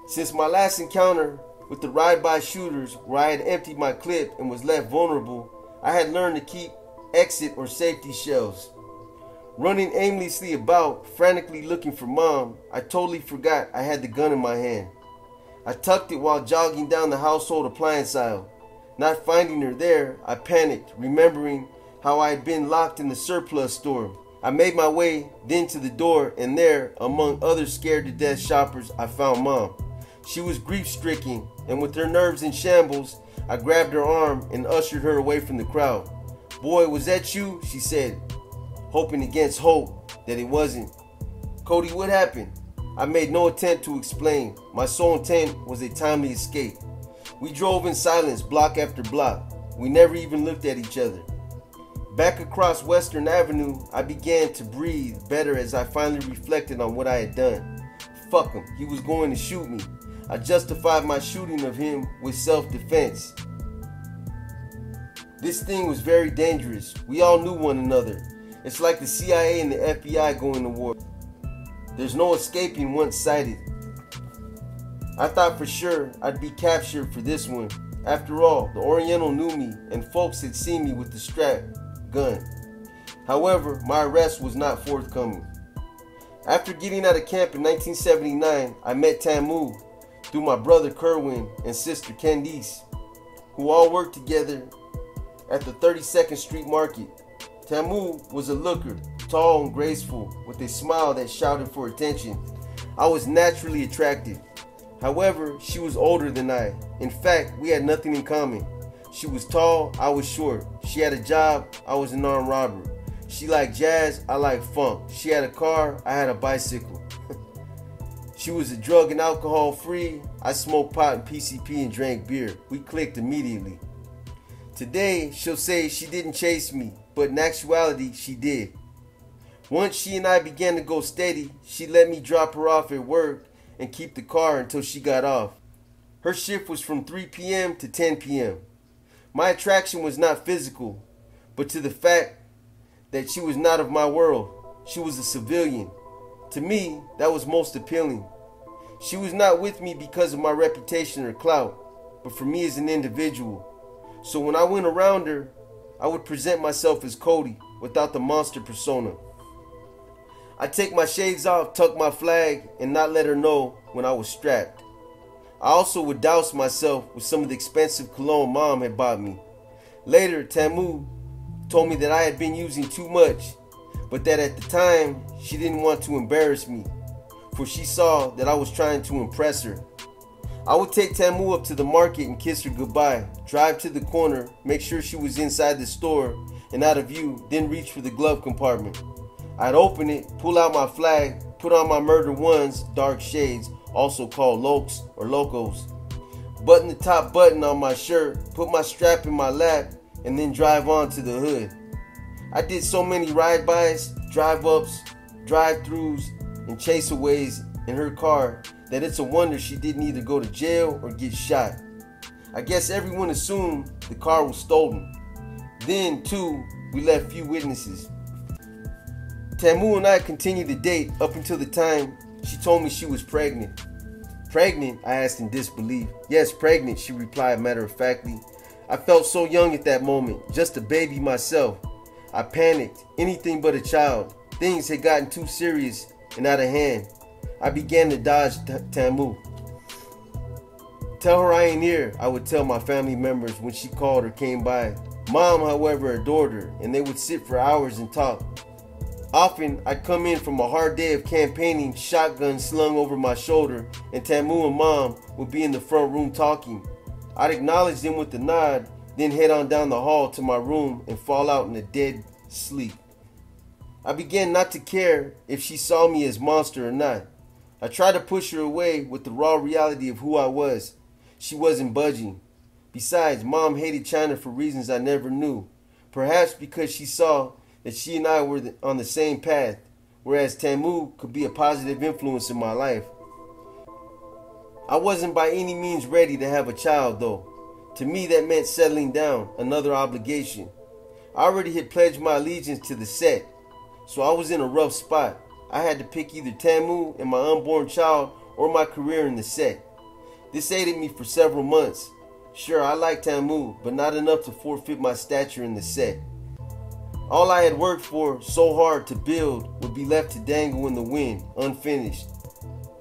Since my last encounter with the ride-by shooters, where I had emptied my clip and was left vulnerable, I had learned to keep exit or safety shells. Running aimlessly about, frantically looking for Mom, I totally forgot I had the gun in my hand. I tucked it while jogging down the household appliance aisle. Not finding her there, I panicked, remembering how I had been locked in the surplus store. I made my way then to the door, and there, among other scared to death shoppers, I found Mom. She was grief-stricken, and with her nerves in shambles, I grabbed her arm and ushered her away from the crowd. "Boy, was that you?" she said, hoping against hope that it wasn't. "Kody, what happened?" I made no attempt to explain. My sole intent was a timely escape. We drove in silence, block after block. We never even looked at each other. Back across Western Avenue, I began to breathe better as I finally reflected on what I had done. Fuck him, he was going to shoot me. I justified my shooting of him with self-defense. This thing was very dangerous. We all knew one another. It's like the CIA and the FBI going to war. There's no escaping once sighted. I thought for sure I'd be captured for this one. After all, the Oriental knew me and folks had seen me with the strap gun. However, my arrest was not forthcoming. After getting out of camp in 1979, I met Tamu through my brother Kerwin and sister Candice, who all worked together at the 32nd Street Market. Tamu was a looker, tall and graceful, with a smile that shouted for attention. I was naturally attracted. However, she was older than I. In fact, we had nothing in common. She was tall, I was short. She had a job, I was an armed robber. She liked jazz, I liked funk. She had a car, I had a bicycle. She was a drug and alcohol free. I smoked pot and PCP and drank beer. We clicked immediately. Today, she'll say she didn't chase me, but in actuality, she did. Once she and I began to go steady, she let me drop her off at work and keep the car until she got off. Her shift was from 3 p.m. to 10 p.m. My attraction was not physical, but to the fact that she was not of my world. She was a civilian. To me, that was most appealing. She was not with me because of my reputation or clout, but for me as an individual. So when I went around her, I would present myself as Kody without the monster persona. I'd take my shades off, tuck my flag, and not let her know when I was strapped. I also would douse myself with some of the expensive cologne Mom had bought me. Later, Tamu told me that I had been using too much, but that at the time, she didn't want to embarrass me, for she saw that I was trying to impress her. I would take Tamu up to the market and kiss her goodbye, drive to the corner, make sure she was inside the store and out of view, then reach for the glove compartment. I'd open it, pull out my flag, put on my Murder Ones dark shades, also called Lokes or Locos, button the top button on my shirt, put my strap in my lap, and then drive on to the hood. I did so many ride-bys, drive-ups, drive-throughs, and chase-aways in her car that it's a wonder she didn't either go to jail or get shot. I guess everyone assumed the car was stolen. Then, too, we left few witnesses. Tamu and I continued to date up until the time she told me she was pregnant. "Pregnant?" I asked in disbelief. "Yes, pregnant," she replied matter-of-factly. I felt so young at that moment, just a baby myself. I panicked, anything but a child. Things had gotten too serious and out of hand. I began to dodge Tamu. "Tell her I ain't here," I would tell my family members when she called or came by. Mom, however, adored her, and they would sit for hours and talk. Often, I'd come in from a hard day of campaigning, shotgun slung over my shoulder, and Tamu and Mom would be in the front room talking. I'd acknowledge them with a nod, then head on down the hall to my room and fall out in a dead sleep. I began not to care if she saw me as monster or not. I tried to push her away with the raw reality of who I was. She wasn't budging. Besides, Mom hated China for reasons I never knew. Perhaps because she saw that she and I were on the same path, whereas Tamu could be a positive influence in my life. I wasn't by any means ready to have a child though. To me that meant settling down, another obligation. I already had pledged my allegiance to the set, so I was in a rough spot. I had to pick either Tamu and my unborn child or my career in the set. This aided me for several months. Sure, I liked Tamu, but not enough to forfeit my stature in the set. All I had worked for so hard to build would be left to dangle in the wind, unfinished.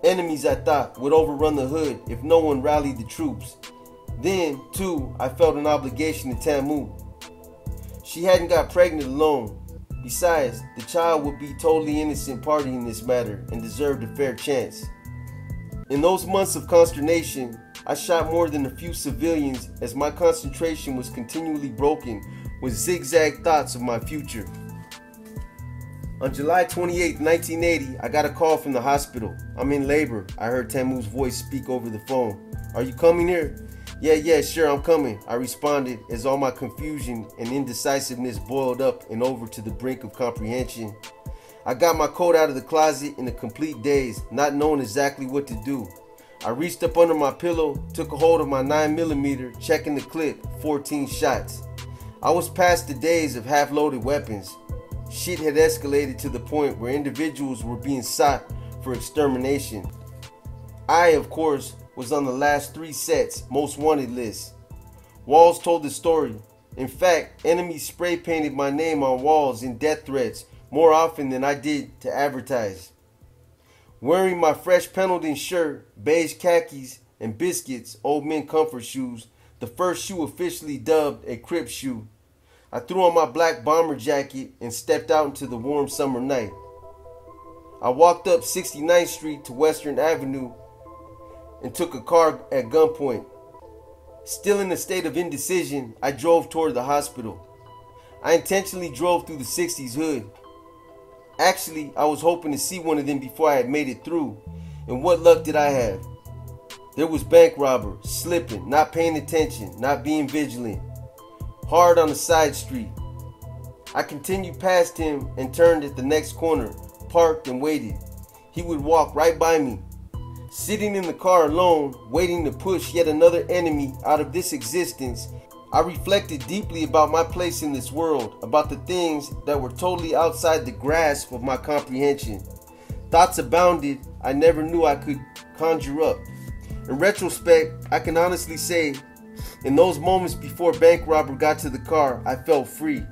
Enemies, I thought, would overrun the hood if no one rallied the troops. Then, too, I felt an obligation to Tamu. She hadn't got pregnant alone. Besides, the child would be totally innocent party in this matter and deserved a fair chance. In those months of consternation, I shot more than a few civilians as my concentration was continually broken with zigzag thoughts of my future. On July 28, 1980, I got a call from the hospital. I'm in labor. I heard Tamu's voice speak over the phone. Are you coming here? Yeah, sure, I'm coming, I responded as all my confusion and indecisiveness boiled up and over to the brink of comprehension. I got my coat out of the closet in a complete daze, not knowing exactly what to do. I reached up under my pillow, took a hold of my 9mm, checking the clip, 14 shots. I was past the days of half-loaded weapons. Shit had escalated to the point where individuals were being sought for extermination. I, of course, was on the last 3 sets most wanted list. Walls told the story. In fact, enemies spray painted my name on walls in death threats more often than I did to advertise. Wearing my fresh Pendleton shirt, beige khakis, and biscuits, old men comfort shoes, the first shoe officially dubbed a Crip shoe, I threw on my black bomber jacket and stepped out into the warm summer night. I walked up 69th Street to Western Avenue and took a car at gunpoint. Still in a state of indecision, I drove toward the hospital. I intentionally drove through the 60s hood. Actually, I was hoping to see one of them before I had made it through. And what luck did I have? There was bank robber, slipping, not paying attention, not being vigilant. Hard on the side street. I continued past him and turned at the next corner, parked and waited. He would walk right by me. Sitting in the car alone, waiting to push yet another enemy out of this existence, I reflected deeply about my place in this world, about the things that were totally outside the grasp of my comprehension. Thoughts abounded I never knew I could conjure up. In retrospect, I can honestly say, in those moments before bank robber got to the car, I felt free.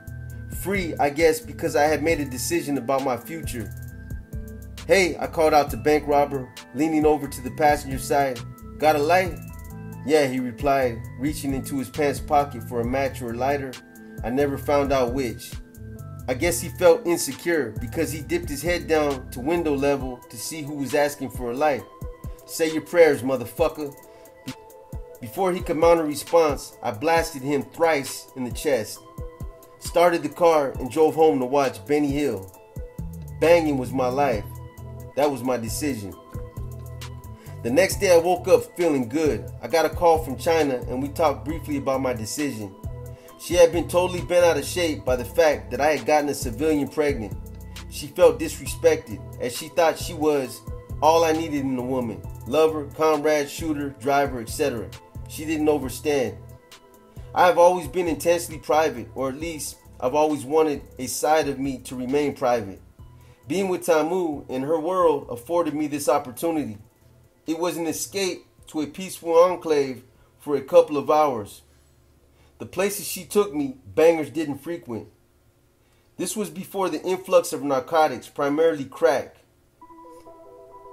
Free, I guess, because I had made a decision about my future. Hey, I called out to bank robber, leaning over to the passenger side. Got a light? Yeah, he replied, reaching into his pants pocket for a match or a lighter. I never found out which. I guess he felt insecure because he dipped his head down to window level to see who was asking for a light. Say your prayers, motherfucker. Before he could mount a response, I blasted him thrice in the chest. Started the car and drove home to watch Benny Hill. Banging was my life. That was my decision. The next day I woke up feeling good. I got a call from China and we talked briefly about my decision. She had been totally bent out of shape by the fact that I had gotten a civilian pregnant. She felt disrespected as she thought she was all I needed in a woman. Lover, comrade, shooter, driver, etc. She didn't understand. I have always been intensely private, or at least I've always wanted a side of me to remain private. Being with Tamu in her world afforded me this opportunity. It was an escape to a peaceful enclave for a couple of hours. The places she took me, bangers didn't frequent. This was before the influx of narcotics, primarily crack.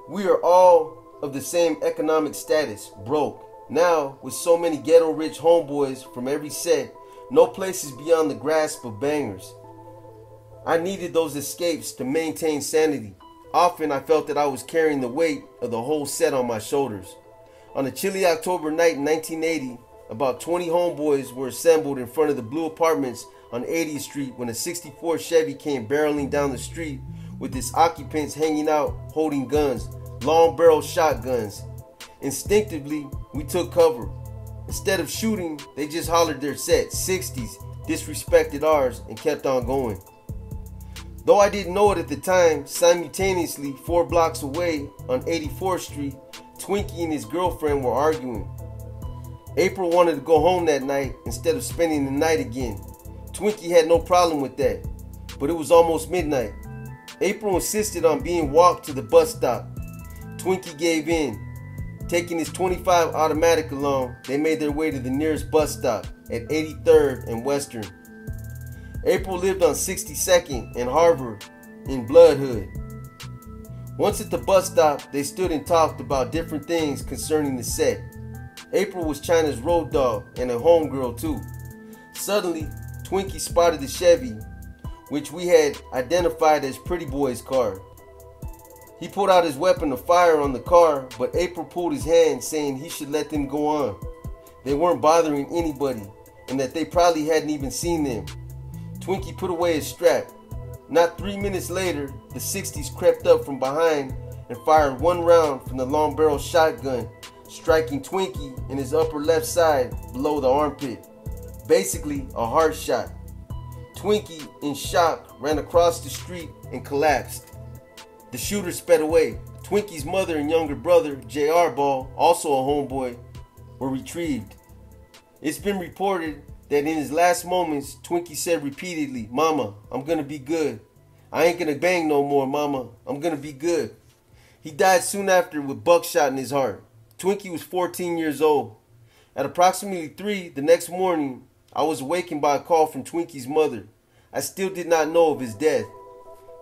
We are all of the same economic status, broke. Now, with so many ghetto-rich homeboys from every set, no places beyond the grasp of bangers. I needed those escapes to maintain sanity. Often I felt that I was carrying the weight of the whole set on my shoulders. On a chilly October night in 1980, about 20 homeboys were assembled in front of the blue apartments on 80th Street when a 64 Chevy came barreling down the street with its occupants hanging out holding guns, long barrel shotguns. Instinctively, we took cover. Instead of shooting, they just hollered their set, 60s, disrespected ours, and kept on going. Though I didn't know it at the time, simultaneously 4 blocks away on 84th Street, Twinkie and his girlfriend were arguing. April wanted to go home that night instead of spending the night again. Twinkie had no problem with that, but it was almost midnight. April insisted on being walked to the bus stop. Twinkie gave in. Taking his .25 automatic along, they made their way to the nearest bus stop at 83rd and Western. April lived on 62nd and Harvard in Bloodhood. Once at the bus stop, they stood and talked about different things concerning the set. April was China's road dog and a homegirl too. Suddenly, Twinkie spotted the Chevy, which we had identified as Pretty Boy's car. He pulled out his weapon to fire on the car, but April pulled his hand, saying he should let them go on. They weren't bothering anybody, and that they probably hadn't even seen them. Twinkie put away his strap. Not 3 minutes later, the 60s crept up from behind and fired one round from the long barrel shotgun, striking Twinkie in his upper left side below the armpit. Basically, a heart shot. Twinkie, in shock, ran across the street and collapsed. The shooter sped away. Twinkie's mother and younger brother, J.R. Ball, also a homeboy, were retrieved. It's been reported that in his last moments, Twinkie said repeatedly, "Mama, I'm gonna be good. I ain't gonna bang no more, Mama. I'm gonna be good." He died soon after with buckshot in his heart. Twinkie was 14 years old. At approximately 3 the next morning, I was awakened by a call from Twinkie's mother. I still did not know of his death.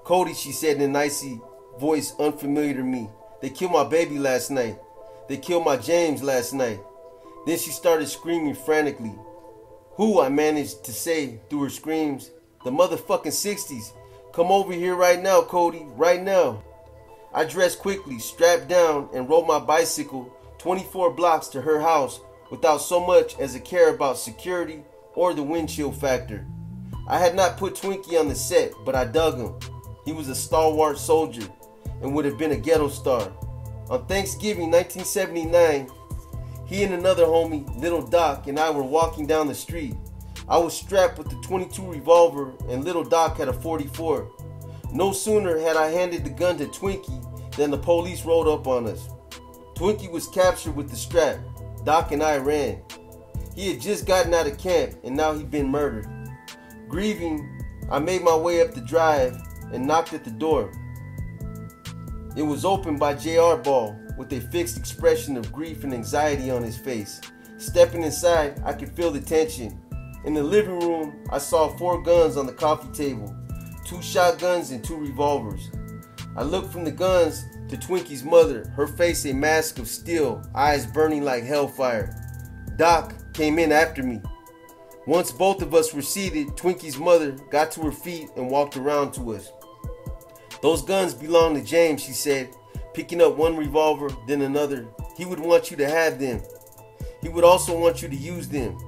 "Kody," she said in an icy voice unfamiliar to me, "They killed my baby last night. They killed my James last night." Then she started screaming frantically. "Who?" I managed to say through her screams. "The motherfucking 60s. Come over here right now, Kody, right now." I dressed quickly, strapped down, and rode my bicycle 24 blocks to her house without so much as a care about security or the wind chill factor. I had not put Twinkie on the set, but I dug him. He was a stalwart soldier and would have been a ghetto star. On Thanksgiving 1979, he and another homie, Little Doc, and I were walking down the street. I was strapped with the .22 revolver and Little Doc had a .44. No sooner had I handed the gun to Twinkie than the police rolled up on us. Twinkie was captured with the strap. Doc and I ran. He had just gotten out of camp and now he'd been murdered. Grieving, I made my way up the drive and knocked at the door. It was opened by J.R. Ball with a fixed expression of grief and anxiety on his face. Stepping inside, I could feel the tension. In the living room, I saw 4 guns on the coffee table, 2 shotguns and 2 revolvers. I looked from the guns to Twinkie's mother, her face a mask of steel, eyes burning like hellfire. Doc came in after me. Once both of us were seated, Twinkie's mother got to her feet and walked around to us. "Those guns belong to James," she said, picking up one revolver, then another. "He would want you to have them. He would also want you to use them.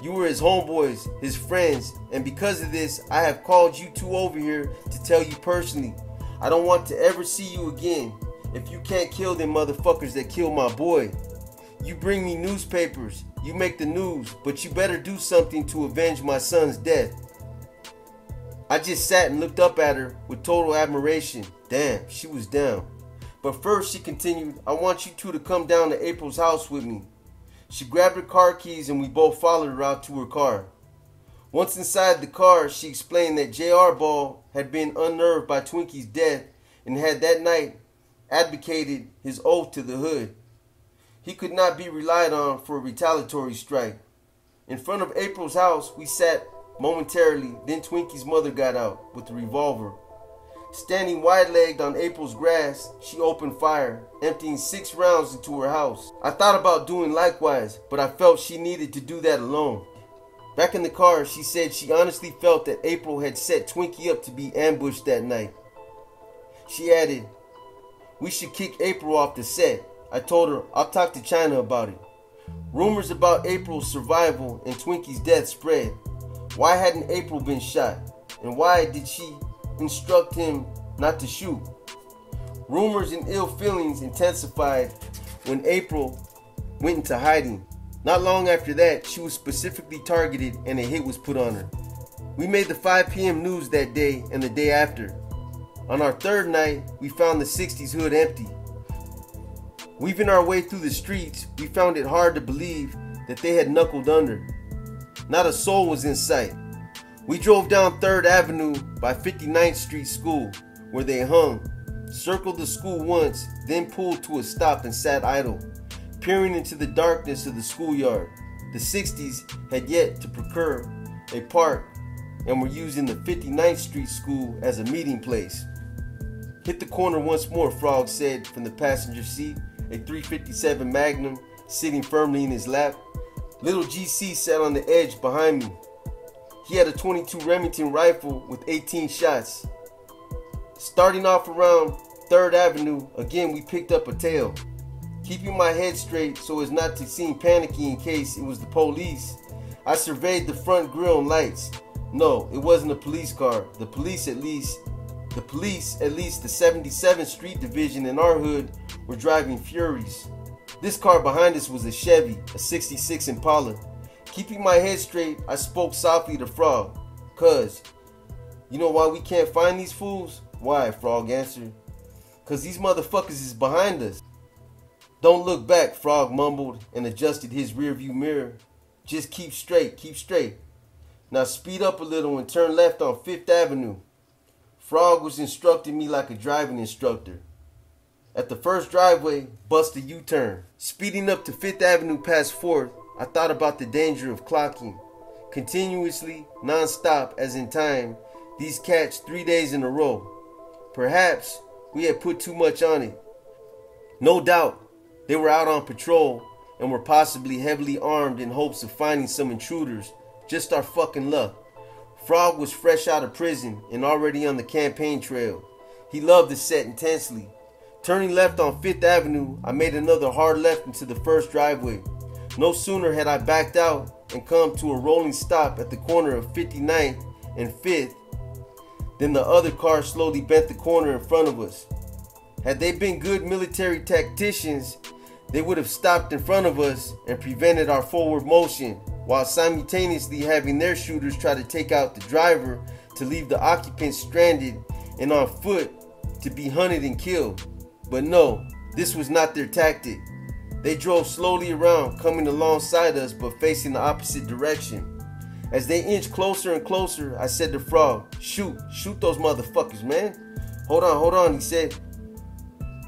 You were his homeboys, his friends, and because of this, I have called you two over here to tell you personally, I don't want to ever see you again if you can't kill them motherfuckers that killed my boy. You bring me newspapers, you make the news, but you better do something to avenge my son's death." I just sat and looked up at her with total admiration. Damn, she was down. "But first," she continued, "I want you two to come down to April's house with me." She grabbed her car keys and we both followed her out to her car. Once inside the car, she explained that J.R. Ball had been unnerved by Twinkie's death and had that night advocated his oath to the hood. He could not be relied on for a retaliatory strike. In front of April's house, we sat momentarily, then Twinkie's mother got out with the revolver. Standing wide-legged on April's grass, she opened fire, emptying 6 rounds into her house. I thought about doing likewise, but I felt she needed to do that alone. Back in the car, she said she honestly felt that April had set Twinkie up to be ambushed that night. She added, "We should kick April off the set." I told her, "I'll talk to China about it." Rumors about April's survival and Twinkie's death spread. Why hadn't April been shot? And why did she instruct him not to shoot? Rumors and ill feelings intensified when April went into hiding. Not long after that, she was specifically targeted and a hit was put on her. We made the 5 p.m. news that day and the day after. On our 3rd night, we found the 60s hood empty. Weaving our way through the streets, we found it hard to believe that they had knuckled under. Not a soul was in sight. We drove down 3rd Avenue by 59th Street School, where they hung, circled the school once, then pulled to a stop and sat idle. peering into the darkness of the schoolyard. The 60s had yet to procure a park and were using the 59th Street School as a meeting place. Hit the corner once more, Frog said from the passenger seat, a .357 Magnum sitting firmly in his lap. Little GC sat on the edge behind me. He had a .22 Remington rifle with 18 shots. Starting off around 3rd Avenue, again we picked up a tail. Keeping my head straight so as not to seem panicky in case it was the police, I surveyed the front grille and lights. No, it wasn't a police car. The police, at least the 77th Street Division in our hood, were driving Furies. This car behind us was a Chevy, a '66 Impala. Keeping my head straight, I spoke softly to Frog. "Cuz, you know why we can't find these fools?" "Why?" Frog answered. "Cuz these motherfuckers is behind us." "Don't look back," Frog mumbled and adjusted his rearview mirror. "Just keep straight, keep straight. Now speed up a little and turn left on 5th Avenue. Frog was instructing me like a driving instructor. At the first driveway, bust a U-turn. Speeding up to 5th Avenue past 4th, I thought about the danger of clocking. Continuously, non-stop, as in time, these cats 3 days in a row. Perhaps we had put too much on it. No doubt, they were out on patrol and were possibly heavily armed in hopes of finding some intruders. Just our fucking luck. Frog was fresh out of prison and already on the campaign trail. He loved the set intensely. Turning left on 5th Avenue, I made another hard left into the first driveway. No sooner had I backed out and come to a rolling stop at the corner of 59th and 5th than the other car slowly bent the corner in front of us. Had they been good military tacticians, they would have stopped in front of us and prevented our forward motion, while simultaneously having their shooters try to take out the driver to leave the occupants stranded and on foot to be hunted and killed. But no, this was not their tactic. They drove slowly around, coming alongside us but facing the opposite direction. As they inched closer and closer, I said to Frog, shoot those motherfuckers, man." Hold on, he said.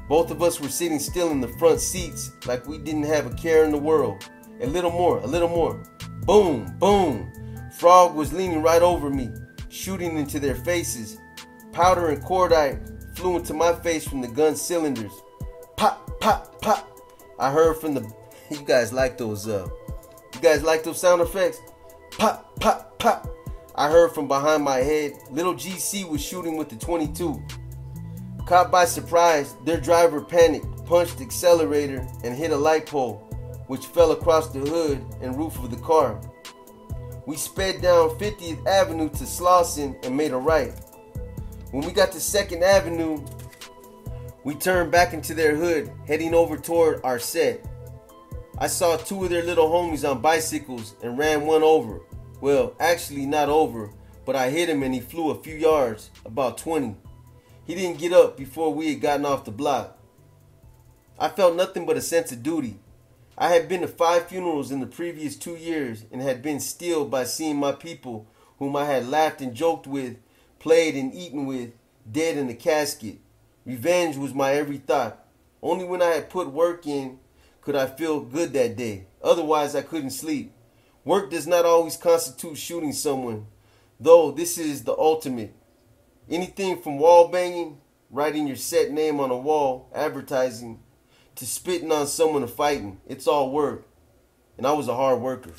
Both of us were sitting still in the front seats like we didn't have a care in the world. A little more. Boom, boom. Frog was leaning right over me, shooting into their faces. Powder and cordite flew into my face from the gun cylinders. Pop, pop, pop. I heard from the... You guys like those sound effects? Pop, pop, pop. I heard from behind my head. Little GC was shooting with the .22. Caught by surprise, their driver panicked, punched the accelerator, and hit a light pole, which fell across the hood and roof of the car. We sped down 50th Avenue to Slauson and made a right. When we got to 2nd Avenue, we turned back into their hood, heading over toward our set. I saw 2 of their little homies on bicycles and ran one over. Well, actually not over, but I hit him and he flew a few yards, about 20. He didn't get up before we had gotten off the block. I felt nothing but a sense of duty. I had been to 5 funerals in the previous 2 years and had been stilled by seeing my people whom I had laughed and joked with, played and eaten with, dead in the casket. Revenge was my every thought. Only when I had put work in could I feel good that day. Otherwise, I couldn't sleep. Work does not always constitute shooting someone, though this is the ultimate. Anything from wall banging, writing your set name on a wall, advertising, to spitting on someone or fighting, it's all work. And I was a hard worker.